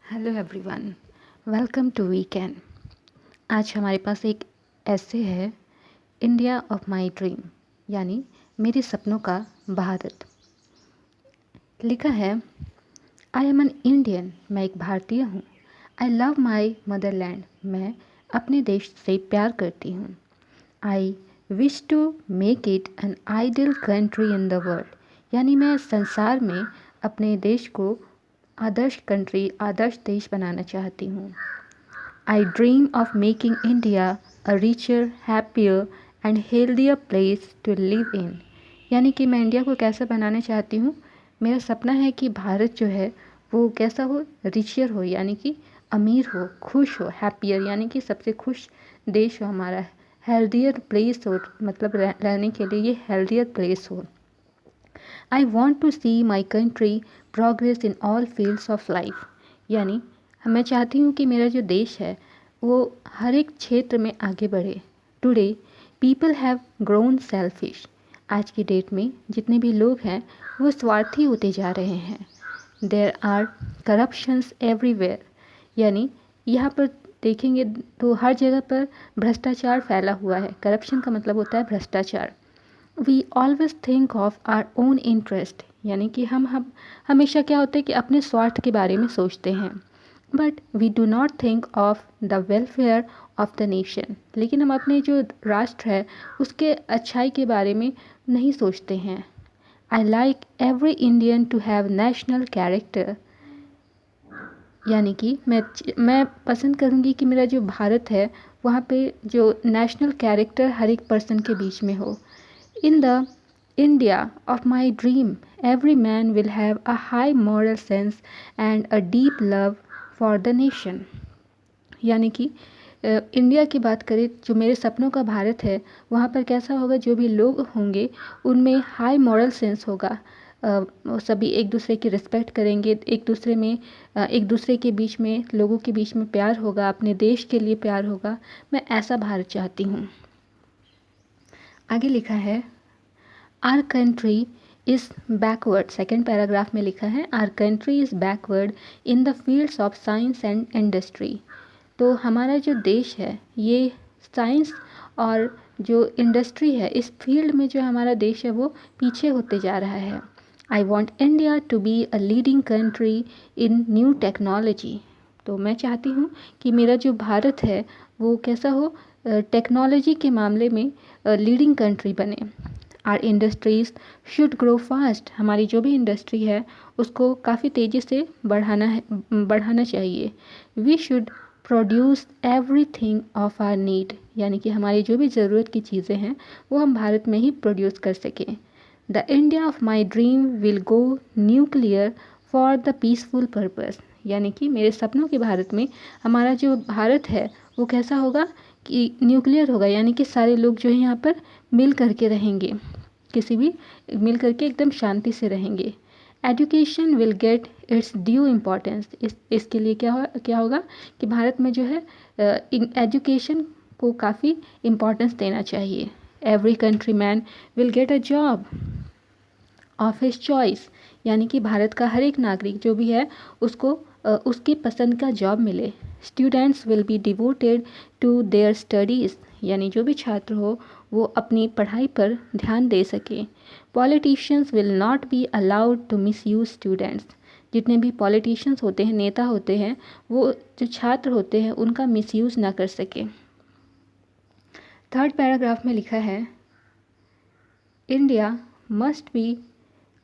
Hello everyone, welcome to weekend. आज हमारे पास एक ऐसे है, इंडिया ऑफ माय ड्रीम, यानी मेरे सपनों का भारत। लिखा है, आई एम एन इंडियन, मैं एक भारतीय हूँ। आई लव माई मदरलैंड, मैं अपने देश से प्यार करती हूँ। I wish to make it an ideal country in the world, यानी मैं संसार में अपने देश को आदर्श कंट्री, आदर्श देश बनाना चाहती हूँ। I dream of making India a richer, happier and healthier place to live in, यानी कि मैं इंडिया को कैसा बनाना चाहती हूँ। मेरा सपना है कि भारत जो है वो कैसा हो, रिचर हो यानी कि अमीर हो, खुश हो, हैप्पियर यानी कि सबसे खुश देश हो हमारा, हेल्दियर प्लेस हो, मतलब रहने के लिए ये हेल्दियर प्लेस हो। I want to see my country progress in all fields of life, यानी मैं चाहती हूँ कि मेरा जो देश है वो हर एक क्षेत्र में आगे बढ़े। Today people have grown selfish, आज की डेट में जितने भी लोग हैं वो स्वार्थी होते जा रहे हैं। देयर आर करप्शंस एवरीवेयर, यानी यहाँ पर देखेंगे तो हर जगह पर भ्रष्टाचार फैला हुआ है। करप्शन का मतलब होता है भ्रष्टाचार। We always think of our own interest, यानी कि हम हमेशा क्या होता है कि अपने स्वार्थ के बारे में सोचते हैं। But we do not think of the welfare of the nation, लेकिन हम अपने जो राष्ट्र है उसके अच्छाई के बारे में नहीं सोचते हैं। I like every Indian to have national character, यानी कि मैं पसंद करूँगी कि मेरा जो भारत है वहाँ पे जो नेशनल कैरेक्टर हर एक पर्सन के बीच में हो। In the India of my dream, every man will have a high moral sense and a deep love for the nation. यानी कि इंडिया की बात करें, जो मेरे सपनों का भारत है वहाँ पर कैसा होगा, जो भी लोग होंगे उनमें हाई मॉरल सेंस होगा। वो सभी एक दूसरे की रिस्पेक्ट करेंगे, एक दूसरे के बीच में, लोगों के बीच में प्यार होगा, अपने देश के लिए प्यार होगा। मैं ऐसा भारत चाहती हूँ। आगे लिखा है, our country is backward, second paragraph में लिखा है, our country is backward in the fields of science and industry. तो हमारा जो देश है ये साइंस और जो इंडस्ट्री है इस फील्ड में जो हमारा देश है वो पीछे होते जा रहा है। I want India to be a leading country in new technology. तो मैं चाहती हूँ कि मेरा जो भारत है वो कैसा हो, टेक्नोलॉजी के मामले में लीडिंग कंट्री बने। Our industries should grow fast, हमारी जो भी इंडस्ट्री है उसको काफ़ी तेज़ी से बढ़ाना चाहिए। We should produce everything of our need, यानी कि हमारी जो भी ज़रूरत की चीज़ें हैं वो हम भारत में ही प्रोड्यूस कर सकें। The India of my dream will go nuclear for the peaceful purpose, यानी कि मेरे सपनों के भारत में हमारा जो भारत है वो कैसा होगा कि न्यूक्लियर होगा, यानी कि सारे लोग जो है यहाँ पर मिल करके रहेंगे, किसी भी मिल करके एकदम शांति से रहेंगे। Education will get it's due importance, इसके लिए क्या होगा कि भारत में जो है एजुकेशन को काफ़ी इम्पोर्टेंस देना चाहिए। Every country man will get a job of his choice, यानी कि भारत का हर एक नागरिक जो भी है उसको उसकी पसंद का जॉब मिले। Students will be devoted to their studies, यानी जो भी छात्र हो वो अपनी पढ़ाई पर ध्यान दे सके। Politicians will not be allowed to misuse students, जितने भी पॉलिटिशियंस होते हैं, नेता होते हैं, वो जो छात्र होते हैं उनका मिसयूज़ ना कर सके। थर्ड पैराग्राफ में लिखा है, India must be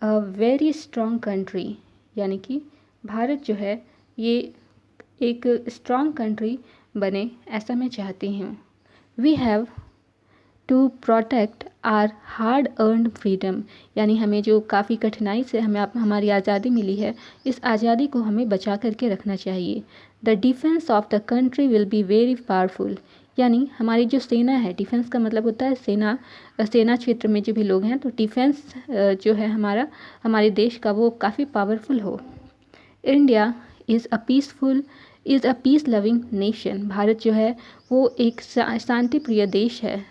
a very strong country, यानी कि भारत जो है ये एक स्ट्रॉन्ग कंट्री बने, ऐसा मैं चाहती हूँ। We have to protect our hard earned freedom, यानी हमें जो काफ़ी कठिनाई से हमारी आज़ादी मिली है इस आज़ादी को हमें बचा करके रखना चाहिए। The defence of the country will be very powerful, यानी हमारी जो सेना है, डिफेंस का मतलब होता है सेना क्षेत्र में जो भी लोग हैं, तो डिफेंस जो है हमारे देश का वो काफ़ी पावरफुल हो। India is a peace loving nation, Bharat जो है वो एक शांति प्रिय देश है।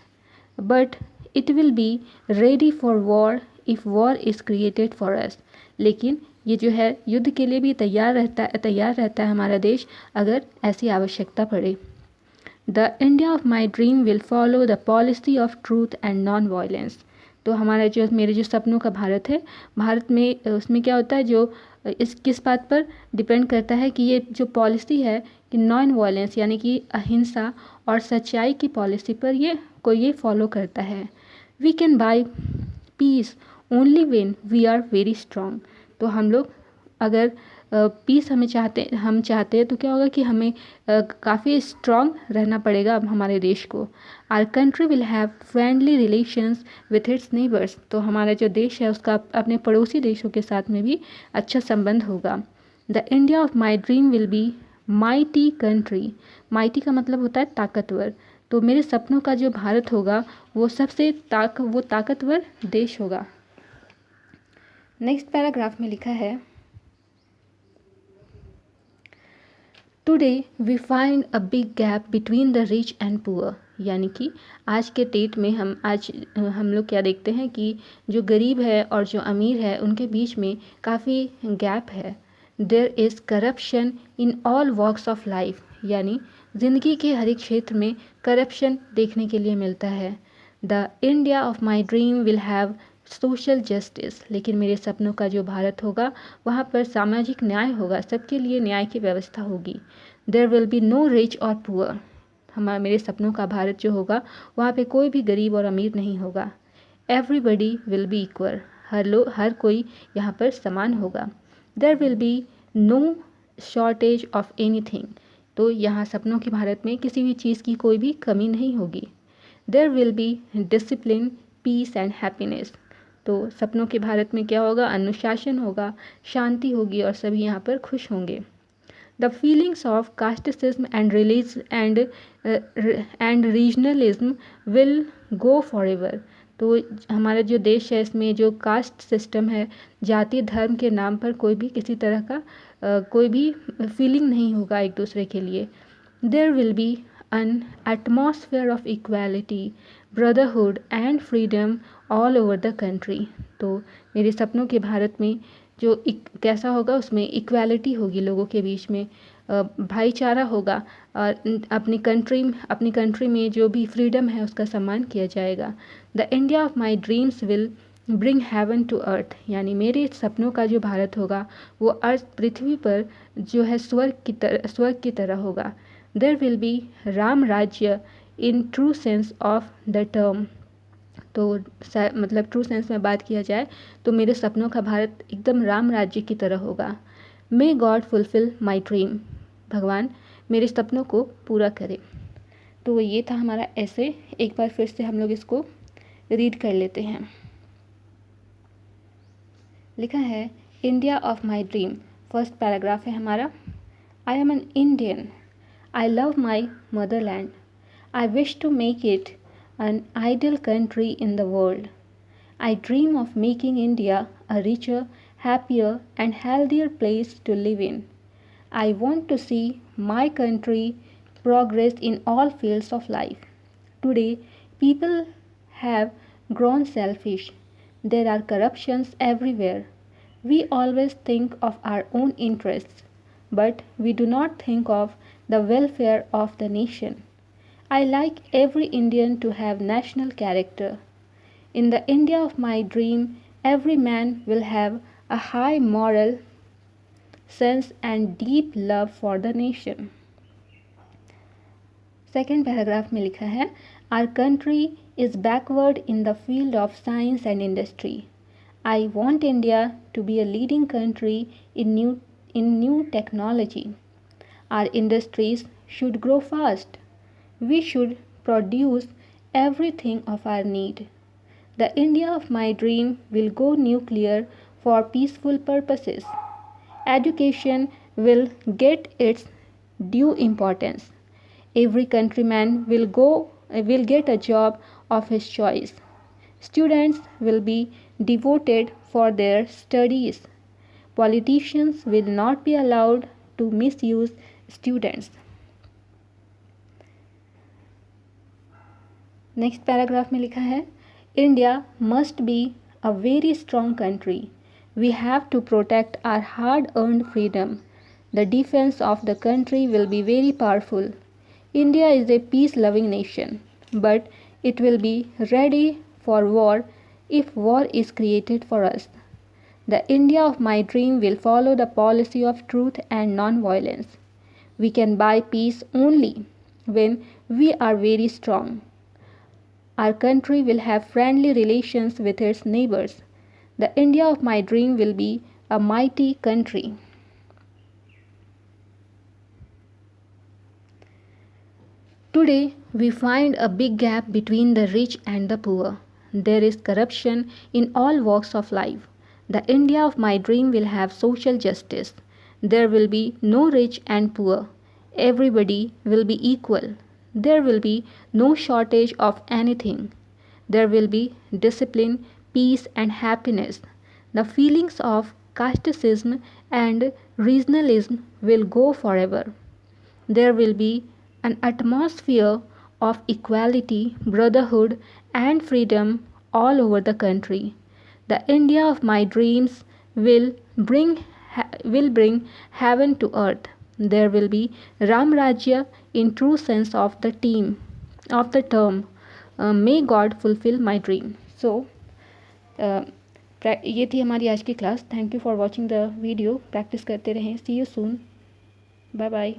But it will be ready for war if war is created for us, लेकिन ये जो है युद्ध के लिए भी तैयार रहता है हमारा देश अगर ऐसी आवश्यकता पड़े। The India of my dream will follow the policy of truth and non violence. तो हमारा जो मेरे जो सपनों का भारत है, भारत में उसमें क्या होता है, जो इस किस बात पर डिपेंड करता है कि ये जो पॉलिसी है कि नॉन वायलेंस यानी कि अहिंसा और सच्चाई की पॉलिसी पर ये फॉलो करता है। We can buy peace only when we are very strong. तो हम लोग अगर पीस हम चाहते हैं तो क्या होगा कि हमें काफ़ी स्ट्रांग रहना पड़ेगा अब हमारे देश को। Our country will have friendly relations with its neighbours. तो हमारा जो देश है उसका अपने पड़ोसी देशों के साथ में भी अच्छा संबंध होगा। The India of my dream will be mighty country. Mighty का मतलब होता है ताकतवर। तो मेरे सपनों का जो भारत होगा वो सबसे ताकतवर देश होगा। नेक्स्ट पैराग्राफ में लिखा है, today we find a big gap between the rich and poor. यानी कि आज के डेट में हम लोग क्या देखते हैं कि जो गरीब है और जो अमीर है उनके बीच में काफ़ी गैप है। There is corruption in all walks of life. यानी ज़िंदगी के हर एक क्षेत्र में करप्शन देखने के लिए मिलता है। The India of my dream will have social justice. लेकिन मेरे सपनों का जो भारत होगा वहाँ पर सामाजिक न्याय होगा, सबके लिए न्याय की व्यवस्था होगी। There will be no rich और पुअर। मेरे सपनों का भारत जो होगा वहाँ पे कोई भी गरीब और अमीर नहीं होगा। Everybody will be equal. हर कोई यहाँ पर समान होगा। There will be no shortage of anything. तो यहाँ सपनों के भारत में किसी भी चीज़ की कोई भी कमी नहीं होगी। There will be discipline, peace and happiness. तो सपनों के भारत में क्या होगा, अनुशासन होगा, शांति होगी और सभी यहाँ पर खुश होंगे। The feelings of casteism and regionalism will go forever. तो हमारा जो देश है इसमें जो कास्ट सिस्टम है, जाति धर्म के नाम पर कोई भी किसी तरह का कोई भी फीलिंग नहीं होगा एक दूसरे के लिए। There will be an atmosphere of equality, brotherhood and freedom all over the country। तो मेरे सपनों के भारत में जो कैसा होगा, उसमें इक्वालिटी होगी लोगों के बीच में, भाईचारा होगा और अपनी कंट्री में जो भी फ्रीडम है उसका सम्मान किया जाएगा। The India of my dreams will bring heaven to earth. यानी मेरे सपनों का जो भारत होगा वो अर्थ पृथ्वी पर जो है स्वर्ग की तरह होगा। देयर विल बी राम राज्य in true sense of the term. तो मतलब ट्रू सेंस में बात किया जाए तो मेरे सपनों का भारत एकदम राम राज्य की तरह होगा। May God fulfil my dream. भगवान मेरे सपनों को पूरा करे। तो ये था हमारा ऐसे। एक बार फिर से हम लोग इसको रीड कर लेते हैं। लिखा है, India of my dream. First paragraph है हमारा। I am an Indian. I love my motherland. I wish to make it an ideal country in the world. I dream of making India a richer, happier, and healthier place to live in. I want to see my country progress in all fields of life. Today, people have grown selfish. There are corruptions everywhere. We always think of our own interests, but we do not think of the welfare of the nation. I like every Indian to have national character. In the India of my dream, every man will have a high moral sense and deep love for the nation. Second paragraph में लिखा है, Our country is backward in the field of science and industry. I want India to be a leading country in new technology. Our industries should grow fast. We should produce everything of our need. The India of my dream will go nuclear for peaceful purposes. Education will get its due importance. Every countryman will get a job of his choice. Students will be devoted for their studies. Politicians will not be allowed to misuse students. Next paragraph में लिखा है, India must be a very strong country We have to protect our hard-earned freedom. The defense of the country will be very powerful. India is a peace-loving nation, but it will be ready for war if war is created for us. The India of my dream will follow the policy of truth and non-violence. We can buy peace only when we are very strong. Our country will have friendly relations with its neighbors. The India of my dream will be a mighty country. Today, we find a big gap between the rich and the poor. There is corruption in all walks of life. The India of my dream will have social justice. There will be no rich and poor. Everybody will be equal. There will be no shortage of anything. There will be discipline, peace, and happiness. The feelings of casteism and regionalism will go forever. There will be an atmosphere of equality, brotherhood, and freedom all over the country. The India of my dreams will bring heaven to earth. There will be Ram Rajya in true sense of the term. May God fulfill my dream. So ये थी हमारी आज की class. Thank you for watching the video. Practice करते रहें. See you soon. Bye bye.